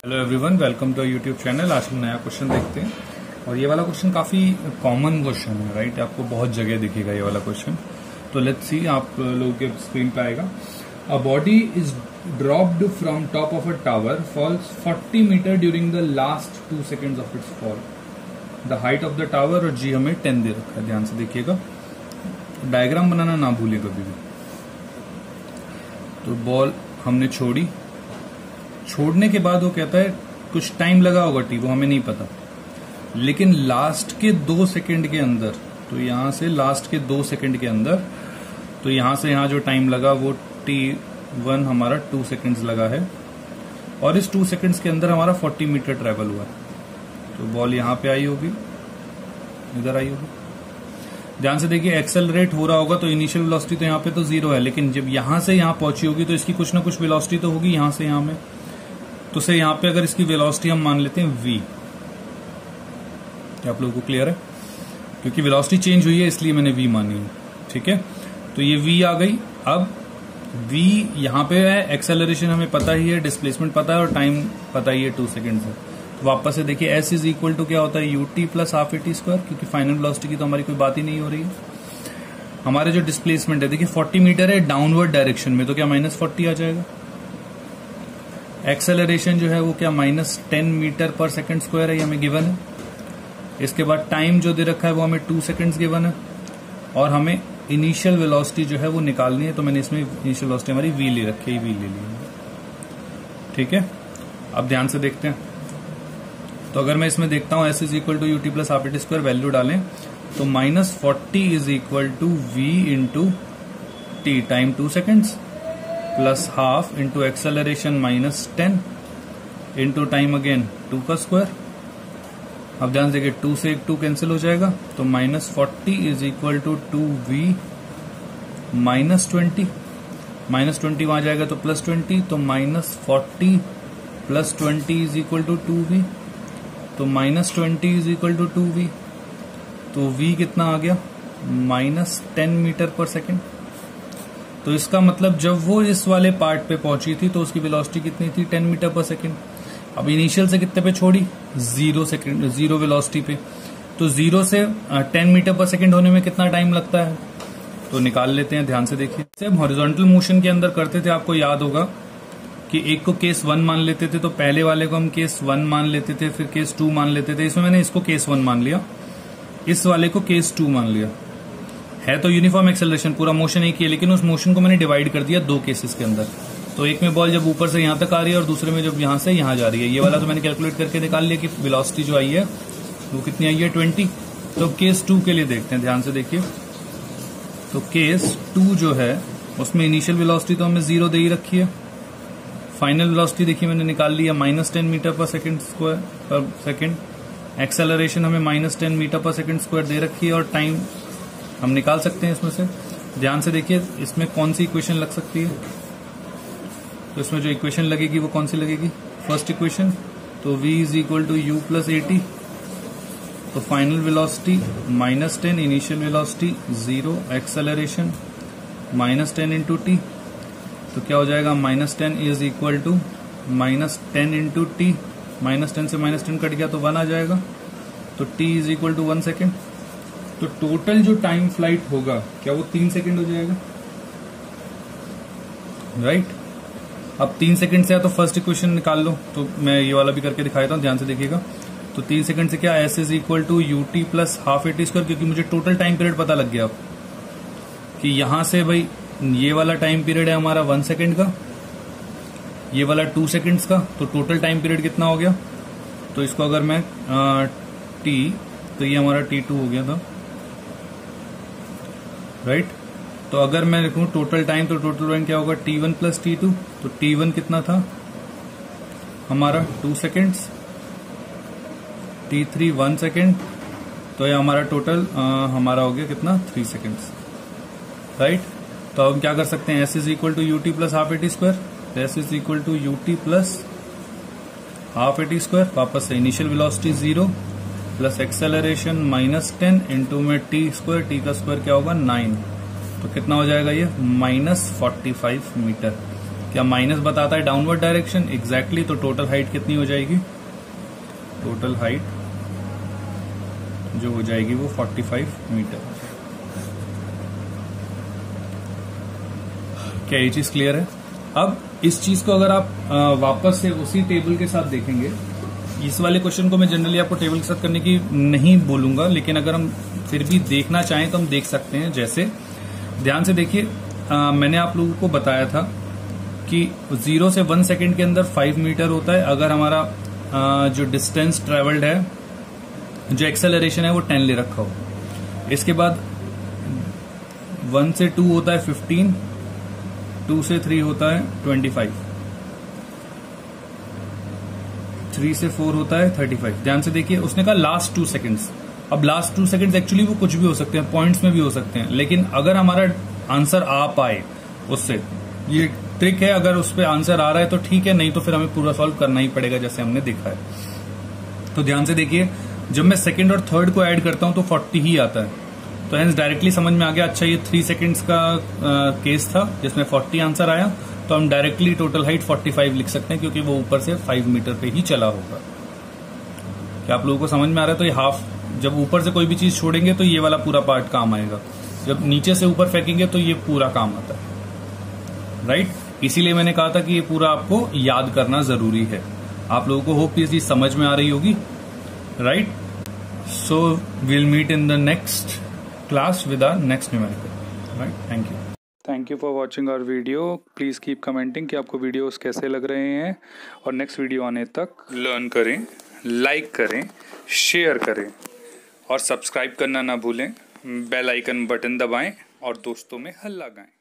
Hello everyone, welcome to YouTube channel. आज हम नया क्वेश्चन देखते हैं और ये वाला क्वेश्चन काफी कॉमन क्वेश्चन है, राइट। आपको बहुत जगह दिखेगा ये वाला क्वेश्चन। तो लेट्स सी, आप लोगों के स्क्रीन पे आएगा। A body is dropped from top of a tower, falls 40 metre during the last 2 seconds of its fall. The height of the tower और जी हमें 10 दे रखा है। ध्यान से देखिएगा, डायग्राम बनाना ना भूलिए कभी भी। तो बॉल हमने छोड़ने के बाद वो कहता है कुछ टाइम लगा होगा टी, वो हमें नहीं पता, लेकिन लास्ट के 2 सेकंड के अंदर, तो यहां से लास्ट के 2 सेकंड के अंदर, तो यहां से यहां जो टाइम लगा वो T1 हमारा 2 सेकंड्स लगा है और इस 2 सेकंड्स के अंदर हमारा 40 मीटर ट्रेवल हुआ है। तो बॉल यहां पे आई होगी, इधर आई होगी। ध्यान से देखिए, एक्सेलरेट हो रहा होगा तो इनिशियल वेलोसिटी तो यहाँ पे तो 0 है, लेकिन जब यहां से यहां पहुंची होगी तो इसकी कुछ ना कुछ वेलोसिटी तो होगी यहां से यहां में। तो से यहाँ पे अगर इसकी वेलोसिटी हम मान लेते हैं v, क्या आप लोगों को क्लियर है? क्योंकि वेलोसिटी चेंज हुई है इसलिए मैंने v मानी है, ठीक है। तो ये v आ गई। अब v यहाँ पे है, एक्सेलरेशन हमें पता ही है, डिस्प्लेसमेंट पता है और टाइम पता ही है 2 सेकेंड है। तो वापस से देखिए, s इज इक्वल टू क्या होता है, ut plus half at square, क्योंकि फाइनल वेलोसिटी की तो हमारी कोई बात ही नहीं हो रही है। हमारे जो डिस्प्लेसमेंट है देखिए 40 मीटर है डाउनवर्ड डायरेक्शन में, तो क्या -40 आ जाएगा। एक्सेलरेशन जो है वो क्या -10 मीटर पर सेकंड स्क्वायर है, ये हमें गिवन है। इसके बाद टाइम जो दे रखा है वो हमें 2 सेकंड्स गिवन है और हमें इनिशियल वेलोसिटी जो है वो निकालनी है। तो मैंने इसमें इनिशियल वेलोसिटी हमारी v ले रखी है, v ले ली, ठीक है। अब ध्यान से देखते हैं। तो अगर मैं इसमें देखता हूं s is equal to u t plus half at square, value डालें तो -40 is equal to v into t, time 2 seconds, plus half into acceleration -10 into time again 2 का स्क्वायर। अब ध्यान से देखिए, 2 से 1 2 कैंसिल हो जाएगा, तो -40 इज इक्वल टू 2v -20, -20 वहां जाएगा तो +20, तो -40 plus 20 is equal to 2v, तो -20 इज इक्वल टू 2v। तो v कितना आ गया, -10 मीटर पर सेकेंड। तो इसका मतलब जब वो इस वाले पार्ट पे पहुंची थी तो उसकी वेलोसिटी कितनी थी, 10 मीटर पर सेकेंड। अब इनिशियल से कितने पे छोड़ी, 0 वेलोसिटी पे। तो 0 से 10 मीटर पर सेकेंड होने में कितना टाइम लगता है, तो निकाल लेते हैं। ध्यान से देखिए, जब हॉरिजॉन्टल मोशन के अंदर करते थे, आपको याद होगा कि एक को केस 1 मान लेते थे, तो पहले वाले को हम केस 1 मान लेते थे, फिर केस 2 मान लेते थे। इसमें मैंने इसको केस 1 मान लिया, इस वाले को केस 2 मान लिया। है तो यूनिफॉर्म एक्सेलरेशन, पूरा मोशन एक ही है, लेकिन उस मोशन को मैंने डिवाइड कर दिया 2 केसेस के अंदर। तो एक में बॉल जब ऊपर से यहां तक आ रही है और दूसरे में जब यहां से यहां जा रही है। ये वाला तो मैंने कैलकुलेट करके निकाल लिया कि वेलोसिटी जो आई है वो कितनी आई है, 20। तो केस 2 के लिए देखते हैं। ध्यान से देखिए, तो केस 2 जो है उसमें इनिशियल वेलोसिटी तो हमें 0 दे ही रखी है। फाइनल वेलोसिटी देखिए मैंने निकाल लिया -10 मीटर पर सेकेंड। एक्सेलरेशन हमें -10 मीटर पर सेकेंड स्क्वायर दे रखी है और टाइम हम निकाल सकते हैं इसमें से। ध्यान से देखिए, इसमें कौन सी इक्वेशन लग सकती है। तो इसमें जो इक्वेशन लगेगी वो कौन सी लगेगी, फर्स्ट इक्वेशन। तो v is equal to u plus 80। तो final velocity -10, initial velocity 0, acceleration -10 into t. तो क्या हो जाएगा, -10 is equal to -10 into t. -10 से -10 कट गया तो 1 आ जाएगा। तो t is equal to 1 second. तो टोटल जो टाइम फ्लाइट होगा क्या वो 3 सेकेंड हो जाएगा, राइट। अब 3 सेकेंड से है तो फर्स्ट इक्वेशन निकाल लो। तो मैं ये वाला भी करके दिखाता हूँ, ध्यान से देखिएगा। तो 3 सेकेंड से क्या, s is equal to u t plus half at square, क्योंकि मुझे टोटल टाइम पीरियड पता लग गया अब कि यहां से भाई ये वाला टाइम पीरियड है हमारा 1 सेकेंड का, ये वाला 2 सेकेंड्स का। तो टोटल टाइम पीरियड कितना हो गया, तो इसको अगर मैं t, तो ये हमारा t2 हो गया था, राइट। तो अगर मैं लिखूं टोटल टाइम, तो टोटल टाइम क्या होगा, t1 प्लस t2। तो t1 कितना था हमारा 2 सेकेंड्स, t3 1 सेकेंड। तो ये हमारा टोटल हमारा हो गया कितना, 3 सेकेंड्स, राइट। तो अब हम क्या कर सकते हैं, s is equal to u t plus half at square. s is equal to u t plus half at square. वापस से initial velocity 0 plus acceleration -10 into में टी स्क्वायर, टी का स्क्वायर क्या होगा 9। तो कितना हो जाएगा ये, -45 मीटर। क्या माइनस बताता है डाउनवर्ड डायरेक्शन? एग्जैक्टली। तो टोटल हाइट कितनी हो जाएगी? टोटल हाइट जो हो जाएगी वो 45 मीटर। क्या ये चीज क्लियर है? अब इस चीज को अगर आप वापस से उसी टेबल के साथ देखेंगे, इस वाले क्वेश्चन को मैं जनरली आपको टेबल के साथ करने की नहीं बोलूंगा, लेकिन अगर हम फिर भी देखना चाहें तो हम देख सकते हैं। जैसे ध्यान से देखिए, मैंने आप लोगों को बताया था कि 0 से 1 सेकेंड के अंदर 5 मीटर होता है अगर हमारा जो डिस्टेंस ट्रेवल्ड है, जो एक्सेलरेशन है वो 10 ले रखा हो। इसके बाद 1 से 2 होता है 15, 2 से 3 होता है 25, 3 से 4 होता है 35। ध्यान से देखिए, उसने कहा लास्ट 2 सेकेंड्स। अब लास्ट 2 सेकेंड्स एक्चुअली वो कुछ भी हो सकते हैं, पॉइंट्स में भी हो सकते हैं, लेकिन अगर हमारा आंसर आ पाए उससे, ये ट्रिक है, अगर उस पर आंसर आ रहा है तो ठीक है, नहीं तो फिर हमें पूरा सॉल्व करना ही पड़ेगा जैसे हमने देखा है। तो ध्यान से देखिए, जब मैं सेकंड और थर्ड को ऐड करता हूं तो 40 ही आता है। तो हेंस डायरेक्टली समझ में आ गया, अच्छा ये 3 सेकेंड्स का केस था जिसमें 40 आंसर आया, तो हम डायरेक्टली टोटल हाइट 45 लिख सकते हैं क्योंकि वो ऊपर से 5 मीटर पे ही चला होगा। क्या आप लोगों को समझ में आ रहा है? तो ये हाफ, जब ऊपर से कोई भी चीज छोड़ेंगे तो ये वाला पूरा पार्ट काम आएगा, जब नीचे से ऊपर फेंकेंगे तो ये पूरा काम आता है, राइट? इसीलिए मैंने कहा था कि ये पूरा आपको याद करना जरूरी है। आप लोगों को होप ये चीज समझ में आ रही होगी, right? So we'll meet in the next class with our next numerical, right? Thank you. Thank you for watching our video. Please keep commenting कि आपको वीडियोस कैसे लग रहे हैं, और नेक्स्ट वीडियो आने तक लर्न करें, लाइक करें, शेयर करें और सब्सक्राइब करना ना भूलें। बेल आइकन बटन दबाएं और दोस्तों में हल्ला गाएं।